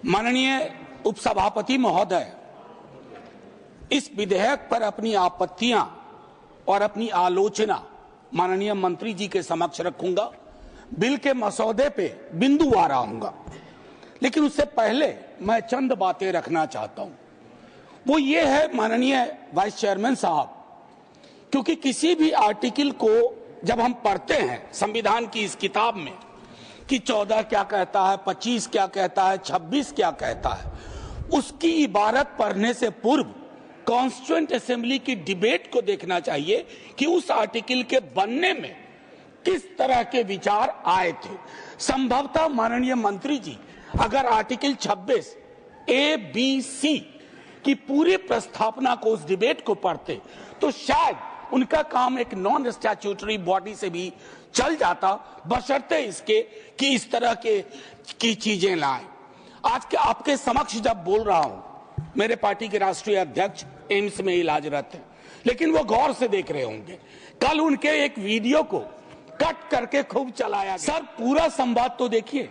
माननीय उपसभापति महोदय, इस विधेयक पर अपनी आपत्तियां और अपनी आलोचना माननीय मंत्री जी के समक्ष रखूंगा। बिल के मसौदे पे बिंदुवार आऊंगा, लेकिन उससे पहले मैं चंद बातें रखना चाहता हूं। वो ये है माननीय वाइस चेयरमैन साहब, क्योंकि किसी भी आर्टिकल को जब हम पढ़ते हैं संविधान की इस किताब में कि 14 क्या कहता है, 25 क्या कहता है, 26 क्या कहता है, उसकी इबारत पढ़ने से पूर्व कॉन्स्टिट्यूएंट असेंबली की डिबेट को देखना चाहिए कि उस आर्टिकल के बनने में किस तरह के विचार आए थे। संभवतः माननीय मंत्री जी अगर आर्टिकल 26 ए बी सी की पूरी प्रस्तावना को, उस डिबेट को पढ़ते तो शायद उनका काम एक नॉन स्टैट्यूटरी बॉडी से भी चल जाता, बशर्ते इसके कि इस तरह की चीजें लाएं। आज के आपके समक्ष जब बोल रहा हूं, मेरे पार्टी के राष्ट्रीय अध्यक्ष एम्स में इलाजरत हैं, लेकिन वो गौर से देख रहे होंगे। कल उनके एक वीडियो को कट करके खूब चलाया गया। सर, पूरा संवाद तो देखिए,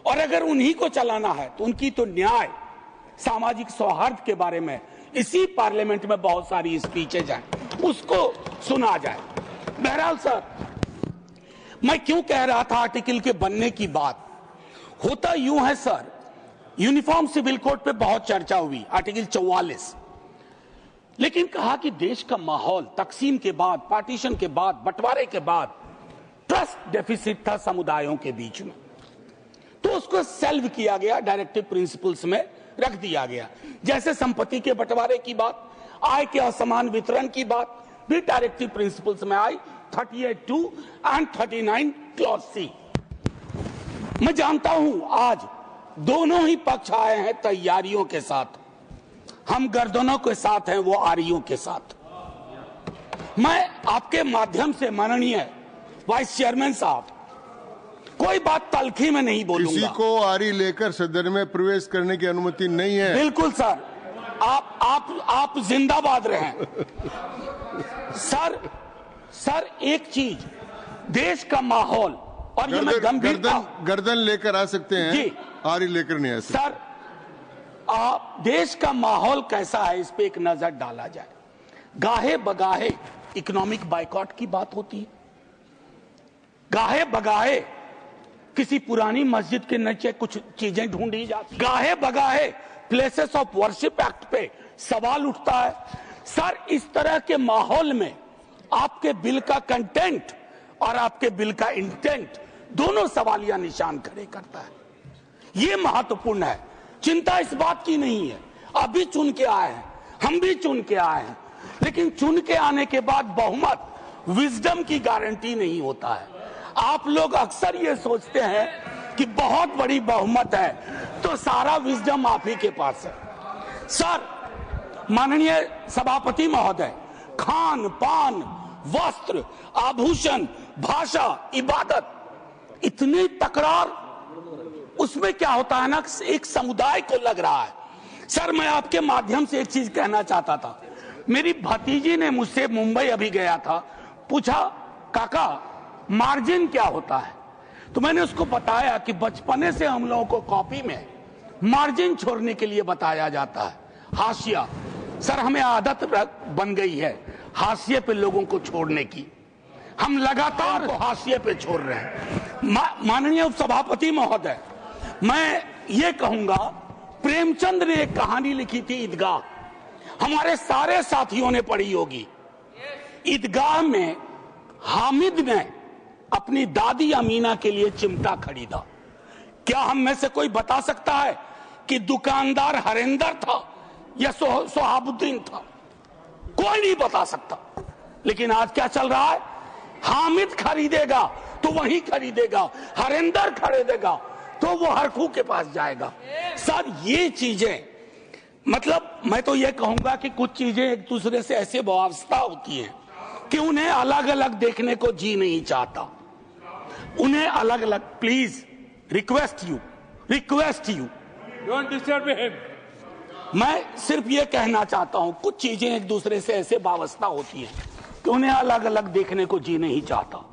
और अगर उन्हीं को चलाना है तो उनकी तो न्याय, सामाजिक सौहार्द के बारे में इसी पार्लियामेंट में बहुत सारी स्पीचेज हैं, उसको सुना जाए। बहरहाल सर, मैं क्यों कह रहा था आर्टिकल के बनने की बात, होता यूं है सर, यूनिफॉर्म सिविल कोड पे बहुत चर्चा हुई, आर्टिकल 44, लेकिन कहा कि देश का माहौल तकसीम के बाद, पार्टीशन के बाद, बंटवारे के बाद ट्रस्ट डेफिसिट था समुदायों के बीच में, तो उसको सेल्व किया गया, डायरेक्टिव प्रिंसिपल्स में रख दिया गया। जैसे संपत्ति के बंटवारे की बात, आय के असमान वितरण की बात भी डायरेक्टिव प्रिंसिपल्स में आई, 38(2) एंड 39 क्लॉज सी। मैं जानता हूं आज दोनों ही पक्ष आए हैं तैयारियों के साथ, हम गर्दनों के साथ हैं, वो आरियों के साथ। मैं आपके माध्यम से माननीय वाइस चेयरमैन साहब, कोई बात तलखी में नहीं बोलूंगा। किसी को आरी लेकर सदन में प्रवेश करने की अनुमति नहीं है। बिल्कुल सर, आप जिंदाबाद रहें। सर एक चीज, देश का माहौल, और ये मैं गंभीरता, गर्दन लेकर आ सकते हैं जी, आरी लेकर नहीं आ सकते। सर, देश का माहौल कैसा है इस पे एक नजर डाला जाए। गाहे बगाहे इकोनॉमिक बाइकॉट की बात होती है, गाहे बगाहे किसी पुरानी मस्जिद के नीचे कुछ चीजें ढूंढी जाती, गाहे बगाहे प्लेसेस ऑफ वर्शिप एक्ट पे सवाल उठता है। सर, इस तरह के माहौल में आपके बिल का कंटेंट और आपके बिल का इंटेंट दोनों सवालिया निशान खड़े करता है। ये महत्वपूर्ण है। चिंता इस बात की नहीं है, अभी चुन के आए हैं, हम भी चुन के आए हैं, लेकिन चुन के आने के बाद बहुमत, विजडम की गारंटी नहीं होता है। आप लोग अक्सर ये सोचते हैं कि बहुत बड़ी बहुमत है तो सारा विजडम आप ही के पास है। सर, माननीय सभापति महोदय, खान पान, वस्त्र, आभूषण, भाषा, इबादत, इतनी तकरार, उसमें क्या होता है ना, एक समुदाय को लग रहा है। सर, मैं आपके माध्यम से एक चीज कहना चाहता था। मेरी भतीजी ने मुझसे, मुंबई अभी गया था, पूछा काका मार्जिन क्या होता है, तो मैंने उसको बताया कि बचपने से हम लोगों को कॉपी में मार्जिन छोड़ने के लिए बताया जाता है, हाशिया। सर, हमें आदत बन गई है हाशिए पे लोगों को छोड़ने की, हम लगातार हाशिए पे छोड़ रहे हैं। माननीय उपसभापति महोदय, मैं ये कहूंगा, प्रेमचंद ने एक कहानी लिखी थी, ईदगाह, हमारे सारे साथियों ने पढ़ी होगी। ईदगाह में हामिद ने अपनी दादी अमीना के लिए चिमटा खरीदा। क्या हम में से कोई बता सकता है कि दुकानदार हरेंदर था या सोहाबुद्दीन था? कोई नहीं बता सकता। लेकिन आज क्या चल रहा है, हामिद खरीदेगा तो वही खरीदेगा, हरेंदर खरीदेगा तो वो हरखू के पास जाएगा। सर, ये चीजें, मतलब मैं तो ये कहूंगा कि कुछ चीजें एक दूसरे से ऐसे वाबस्ता होती हैं कि उन्हें अलग अलग देखने को जी नहीं चाहता, उन्हें अलग अलग। Please request you don't disturb him. मैं सिर्फ ये कहना चाहता हूं, कुछ चीजें एक दूसरे से ऐसे वाबस्ता होती हैं कि उन्हें अलग अलग देखने को जी नहीं चाहता।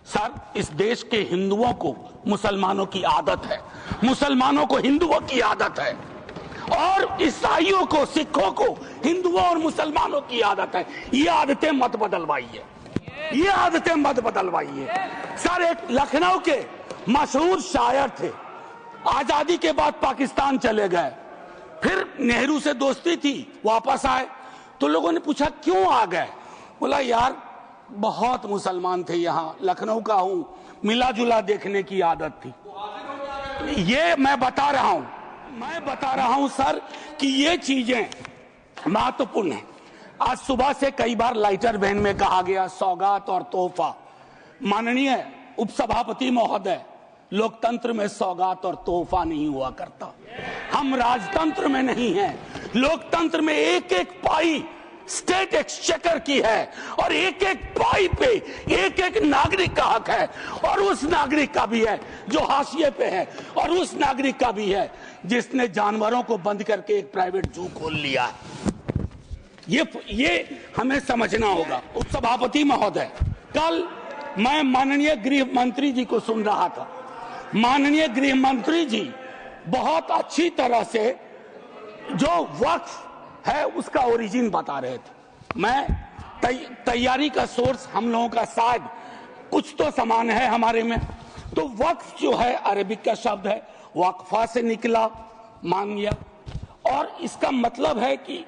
सर, इस देश के हिंदुओं को मुसलमानों की आदत है, मुसलमानों को हिंदुओं की आदत है, और ईसाइयों को, सिखों को हिंदुओं और मुसलमानों की आदत है। ये आदतें मत बदलवाइए, ये आदतें मत बदलवाइए। सर, एक लखनऊ के मशहूर शायर थे, आजादी के बाद पाकिस्तान चले गए, फिर नेहरू से दोस्ती थी, वापस आए तो लोगों ने पूछा क्यों आ गए? बोला यार बहुत मुसलमान थे यहाँ, लखनऊ का हूं, मिला जुला देखने की आदत थी। ये मैं बता रहा हूं सर कि ये चीजें महत्वपूर्ण है। आज सुबह से कई बार लाइटर वैन में कहा गया सौगात और तोहफा। माननीय उपसभापति महोदय, लोकतंत्र में सौगात और तोहफा नहीं हुआ करता। हम राजतंत्र में नहीं हैं, लोकतंत्र में एक एक पाई स्टेट एक्सचेकर की है, और एक एक पाई पे एक एक नागरिक का हक है, और उस नागरिक का भी है जो हाशिए पे है, और उस नागरिक का भी है जिसने जानवरों को बंद करके एक प्राइवेट जू खोल लिया। ये हमें समझना होगा। उपसभापति महोदय, कल मैं माननीय गृह मंत्री जी को सुन रहा था। माननीय गृह मंत्री जी बहुत अच्छी तरह से जो वक्फ है उसका ओरिजिन बता रहे थे। मैं तैयारी का सोर्स हम लोगों का शायद कुछ तो समान है हमारे में। तो वक्फ जो है अरबिक का शब्द है, वक्फा से निकला, मान लिया, और इसका मतलब है कि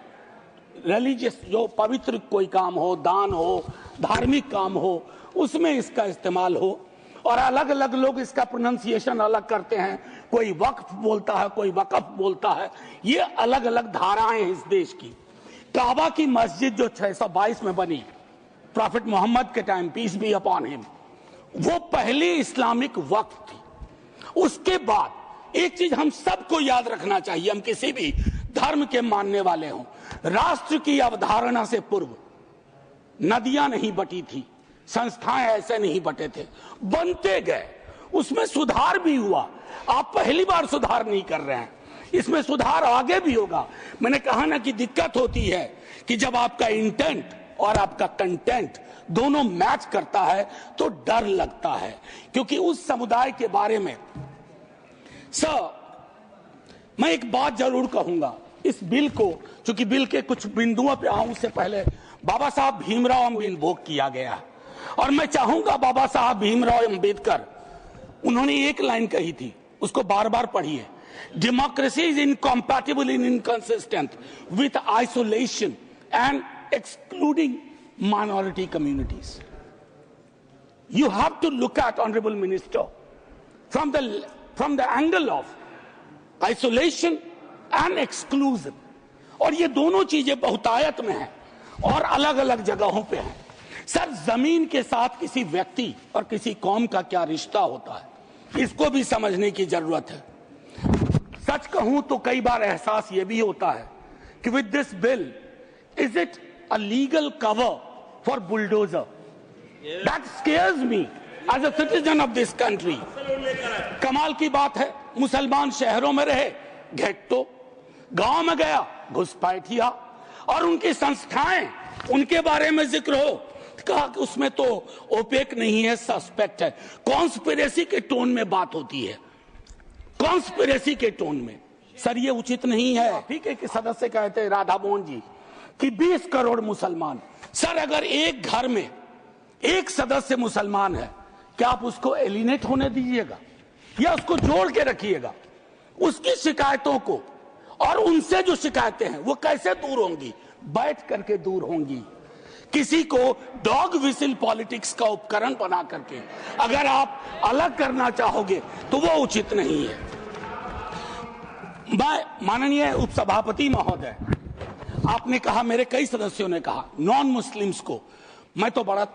रिलीजियस, जो पवित्र कोई काम हो, दान हो, धार्मिक काम हो, उसमें इसका इस्तेमाल हो। और अलग अलग लोग इसका प्रोनाउंसिएशन अलग करते हैं, कोई वक्फ बोलता है, कोई वकफ बोलता है। ये अलग अलग धाराएं हैं इस देश की। काबा की मस्जिद जो 622 में बनी, प्रॉफिट मोहम्मद के time, peace be upon him, वो पहली इस्लामिक वक्फ थी। उसके बाद एक चीज हम सबको याद रखना चाहिए, हम किसी भी धर्म के मानने वाले हों, राष्ट्र की अवधारणा से पूर्व नदियां नहीं बटी थी, संस्थाएं ऐसे नहीं बटे थे, बनते गए, उसमें सुधार भी हुआ। आप पहली बार सुधार नहीं कर रहे हैं, इसमें सुधार आगे भी होगा। मैंने कहा ना कि दिक्कत होती है कि जब आपका इंटेंट और आपका कंटेंट दोनों मैच करता है तो डर लगता है, क्योंकि उस समुदाय के बारे में सर मैं एक बात जरूर कहूंगा। इस बिल को, चूंकि बिल के कुछ बिंदुओं पे आऊं उससे पहले, बाबा साहब भीमराव अम्बेडकर किया गया, और मैं चाहूंगा बाबा साहब भीमराव अम्बेडकर, उन्होंने एक लाइन कही थी, उसको बार बार पढ़िए, democracy is incompatible in inconsistent with isolation and excluding minority communities. You have to look at honourable minister from the angle of isolation and exclusion, और ये दोनों चीजें बहुतायत में हैं और अलग अलग जगहों पे हैं। सर, जमीन के साथ किसी व्यक्ति और किसी कौम का क्या रिश्ता होता है, इसको भी समझने की जरूरत है। सच कहूं तो कई बार एहसास ये भी होता है कि with this bill, is it a legal cover for bulldozer? That scares me as a citizen of this country. कमाल की बात है, मुसलमान शहरों में रहे, घेट्टो, गांव में गया घुसपैठिया, और उनकी संस्थाएं, उनके बारे में जिक्र हो, कहा कि उसमें तो ओपेक नहीं है, सस्पेक्ट है। कॉन्स्पिरेसी के टोन में बात होती है, कॉन्स्पिरेसी के टोन में। सर, ये उचित नहीं है। ठीक है कि सदस्य कहते हैं राधा मोहन जी कि 20 करोड़ मुसलमान। सर, अगर एक घर में एक सदस्य मुसलमान है, क्या आप उसको एलिनेट होने दीजिएगा या उसको जोड़ के रखिएगा? उसकी शिकायतों को और उनसे जो शिकायतें हैं वो कैसे दूर होंगी? बैठ करके दूर होंगी। किसी को डॉग विसिल पॉलिटिक्स का उपकरण बना करके अगर आप अलग करना चाहोगे तो वो उचित नहीं है। मैं माननीय उपसभापति महोदय, आपने कहा, मेरे कई सदस्यों ने कहा, नॉन मुस्लिम्स को, मैं तो बड़ा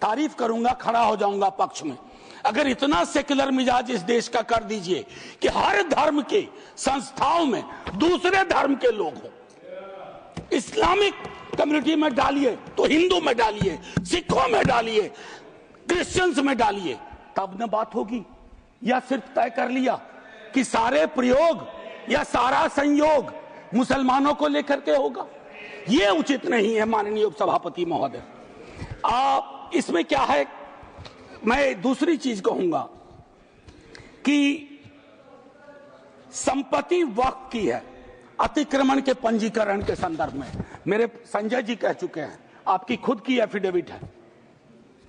तारीफ करूंगा, खड़ा हो जाऊंगा पक्ष में, अगर इतना सेक्युलर मिजाज इस देश का कर दीजिए कि हर धर्म के संस्थाओं में दूसरे धर्म के लोग हो। इस्लामिक कम्युनिटी में डालिए तो हिंदू में डालिए, सिखों में डालिए, क्रिश्चियंस में डालिए, तब न बात होगी। या सिर्फ तय कर लिया कि सारे प्रयोग या सारा संयोग मुसलमानों को लेकर के होगा, ये उचित नहीं है। माननीय उपसभापति महोदय, इसमें क्या है, मैं दूसरी चीज कहूंगा कि संपत्ति वक्फ की है अतिक्रमण के पंजीकरण के संदर्भ में। मेरे संजय जी कह चुके हैं, आपकी खुद की एफिडेविट है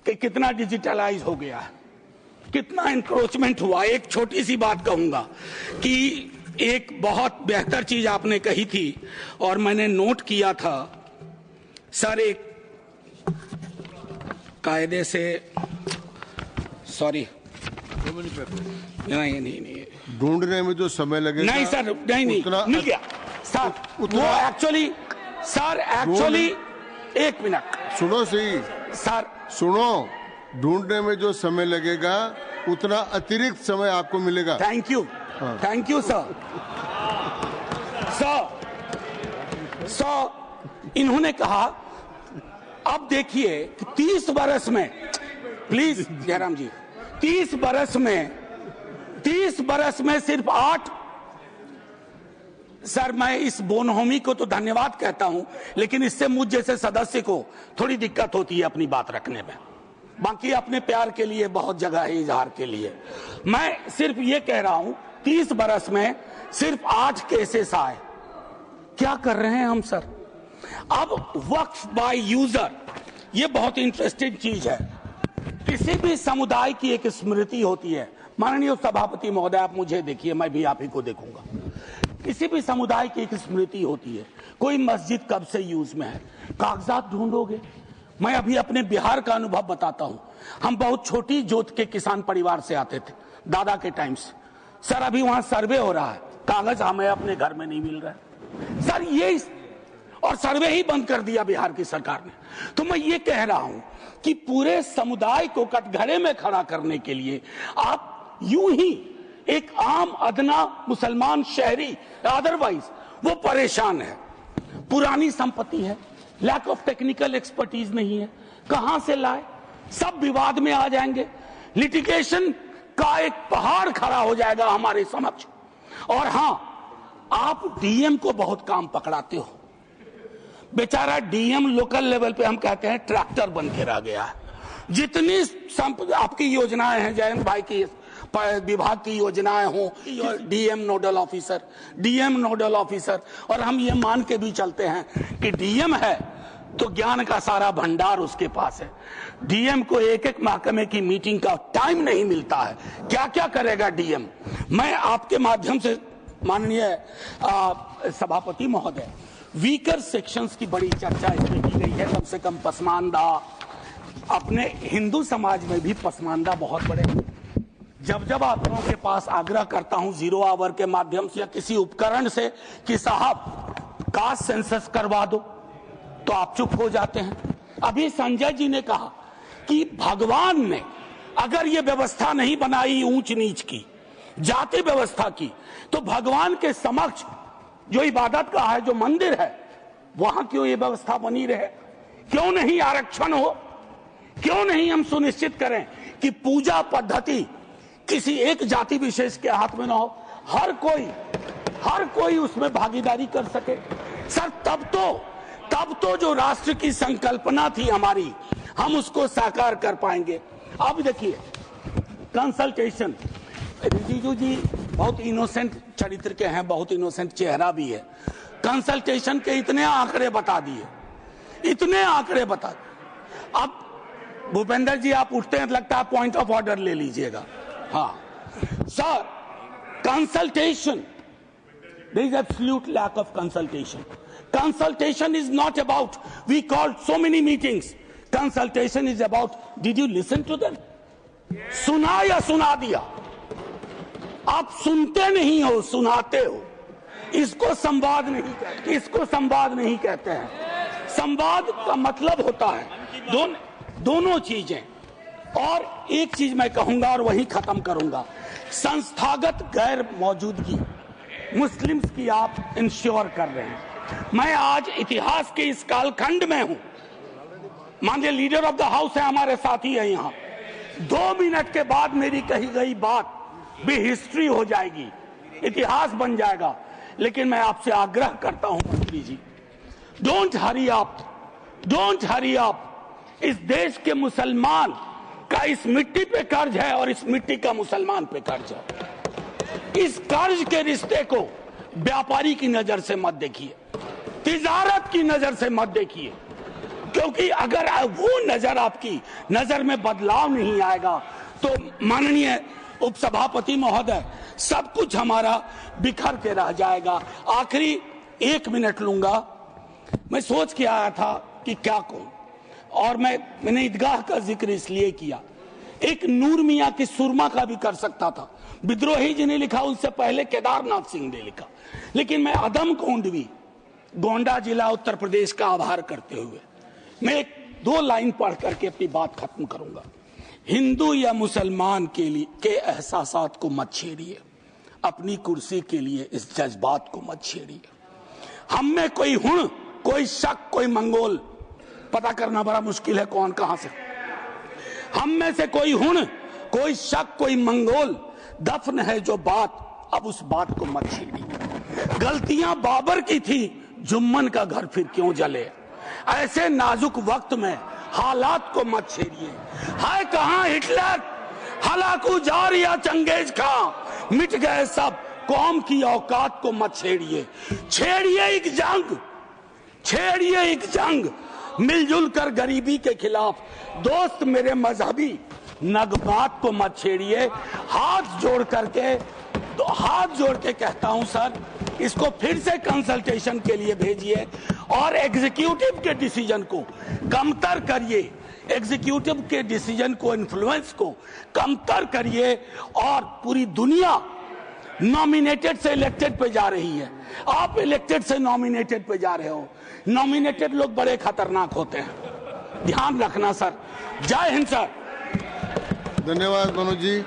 कि कितना डिजिटलाइज हो गया है, कितना इंक्रोचमेंट हुआ। एक छोटी सी बात कहूंगा कि एक बहुत बेहतर चीज आपने कही थी और मैंने नोट किया था सर, एक कायदे से, सॉरी, नहीं ढूंढने में जो समय लगेगा, नहीं सर, नहीं मिल गया सर, वो एक्चुअली सर, एक मिनट सुनो सही सर, सुनो, ढूंढने में जो समय लगेगा उतना अतिरिक्त समय आपको मिलेगा। Thank you sir. इन्होंने कहा, अब देखिए कि 30 बरस में, प्लीज जयराम जी, 30 बरस में सिर्फ 8, सर मैं इस बोनहोमी को तो धन्यवाद कहता हूं, लेकिन इससे मुझ जैसे सदस्य को थोड़ी दिक्कत होती है अपनी बात रखने में। बाकी अपने प्यार के लिए बहुत जगह है इजहार के लिए। मैं सिर्फ ये कह रहा हूं 30 बरस में सिर्फ 8 केसेस आए। क्या कर रहे हैं हम सर? अब वक्फ बाय यूजर, ये बहुत इंटरेस्टिंग चीज है। किसी भी समुदाय की एक स्मृति होती है। माननीय सभापति महोदय, आप मुझे देखिए, मैं भी आप ही को देखूंगा। किसी भी समुदाय की एक स्मृति होती है। कोई मस्जिद कब से यूज में है, कागजात ढूंढोगे। मैं अभी अपने बिहार का अनुभव बताता हूं। हम बहुत छोटी जोत के किसान परिवार से आते थे दादा के टाइम से। सर अभी वहां सर्वे हो रहा है, कागज हमें अपने घर में नहीं मिल रहा है सर। ये और सर्वे ही बंद कर दिया बिहार की सरकार ने। तो मैं ये कह रहा हूं कि पूरे समुदाय को कटघरे में खड़ा करने के लिए आप यूं ही एक आम अदना मुसलमान शहरी, अदरवाइज वो परेशान है। पुरानी संपत्ति है, लैक ऑफ टेक्निकल एक्सपर्टीज नहीं है, कहां से लाए, सब विवाद में आ जाएंगे। लिटिगेशन का एक पहाड़ खड़ा हो जाएगा हमारे समक्ष। और हां, आप डीएम को बहुत काम पकड़ाते हो। बेचारा डीएम लोकल लेवल पे हम कहते हैं ट्रैक्टर बन के रह गया है। जितनी आपकी योजनाएं हैं, जयंत भाई की विभाग की योजनाएं हो, डीएम नोडल ऑफिसर, और हम ये मान के भी चलते हैं कि डीएम है तो ज्ञान का सारा भंडार उसके पास है। डीएम को एक एक महकमे की मीटिंग का टाइम नहीं मिलता है। क्या क्या करेगा डीएम? मैं आपके माध्यम से माननीय सभापति महोदय, वीकर सेक्शंस की बड़ी चर्चा इसमें की गई है। कम से कम पसमानदा, अपने हिंदू समाज में भी पसमानदा बहुत बड़े। जब आप लोगों के पास आग्रह करता हूं 0 आवर के माध्यम से या किसी उपकरण से कि साहब कास्ट सेंसस करवा दो, तो आप चुप हो जाते हैं। अभी संजय जी ने कहा कि भगवान ने अगर ये व्यवस्था नहीं बनाई ऊंच नीच की, जाति व्यवस्था की, तो भगवान के समक्ष जो इबादत का है, जो मंदिर है, वहां क्यों ये व्यवस्था बनी रहे? क्यों नहीं आरक्षण हो? क्यों नहीं हम सुनिश्चित करें कि पूजा पद्धति किसी एक जाति विशेष के हाथ में ना हो, हर कोई उसमें भागीदारी कर सके। सर तब तो जो राष्ट्र की संकल्पना थी हमारी, हम उसको साकार कर पाएंगे। अब देखिए कंसल्टेशन, रिजिजू जी बहुत इनोसेंट चरित्र के हैं, बहुत इनोसेंट चेहरा भी है। कंसल्टेशन के इतने आंकड़े बता दिए। अब भूपेंद्र जी आप उठते हैं, लगता है पॉइंट ऑफ ऑर्डर ले लीजिएगा। हाँ sir, consultation, there is absolute lack of consultation. Consultation is not about we called so many meetings. Consultation is about did you listen to them? सुना या सुना दिया? आप सुनते नहीं हो, सुनाते हो। इसको संवाद नहीं कहते हैं। संवाद का मतलब होता है दोनों चीजें। और एक चीज मैं कहूंगा और वहीं खत्म करूंगा, संस्थागत गैर मौजूदगी मुस्लिम्स की आप इंश्योर कर रहे हैं। मैं आज इतिहास के इस कालखंड में हूं। माननीय लीडर ऑफ द हाउस है, हमारे साथी है यहाँ। 2 मिनट के बाद मेरी कही गई बात भी हिस्ट्री हो जाएगी, इतिहास बन जाएगा। लेकिन मैं आपसे आग्रह करता हूं मंत्री जी, डोंट हरी अप। इस देश के मुसलमान का इस मिट्टी पे कर्ज है और इस मिट्टी का मुसलमान पे कर्ज है। इस कर्ज के रिश्ते को व्यापारी की नजर से मत देखिए, तिजारत की नजर से मत देखिए, क्योंकि अगर वो नजर आपकी नजर में बदलाव नहीं आएगा तो माननीय उपसभापति महोदय, सब कुछ हमारा बिखर के रह जाएगा। आखिरी 1 मिनट लूंगा। मैं सोच के आया था कि क्या कहूं, और मैंने ईदगाह का जिक्र इसलिए किया। एक नूर मियां की सुरमा का भी कर सकता था, विद्रोही जी ने लिखा, उससे पहले केदारनाथ सिंह ने लिखा, लेकिन मैं अदम कोंडवी, गोंडा जिला, उत्तर प्रदेश का आभार करते हुए मैं 2 लाइन पढ़ करके अपनी बात खत्म करूंगा। हिंदू या मुसलमान के एहसासात को मत छेड़िए, अपनी कुर्सी के लिए इस जज्बात को मत छेड़िए। हम में कोई हुण, कोई शक, कोई मंगोल, पता करना बड़ा मुश्किल है कौन कहां से, हम में से कोई हुण, कोई शक, कोई मंगोल, दफन है जो बात, अब उस बात को मत छेड़िए। गलतियां बाबर की थी, जुम्मन का घर फिर क्यों जले। ऐसे नाजुक वक्त में हालात को मत छेड़िए। है कहां हिटलर, हलाकू जार या चंगेज खां, मिट गए सब, कौम की औकात को मत छेड़िए। छेड़िए एक जंग, छेड़िए एक जंग, मिलजुल कर गरीबी के खिलाफ। दोस्त मेरे मजहबी नगमात को मत छेड़िए। हाथ जोड़ के कहता हूं सर, इसको फिर से कंसल्टेशन के लिए भेजिए और एग्जीक्यूटिव के डिसीजन को कमतर करिए, एग्जीक्यूटिव के डिसीजन को, इन्फ्लुएंस को कमतर करिए। और पूरी दुनिया नॉमिनेटेड से इलेक्टेड पे जा रही है, आप इलेक्टेड से नॉमिनेटेड पे जा रहे हो। नॉमिनेटेड लोग बड़े खतरनाक होते हैं, ध्यान रखना सर। जय हिंद सर। धन्यवाद मनोज जी।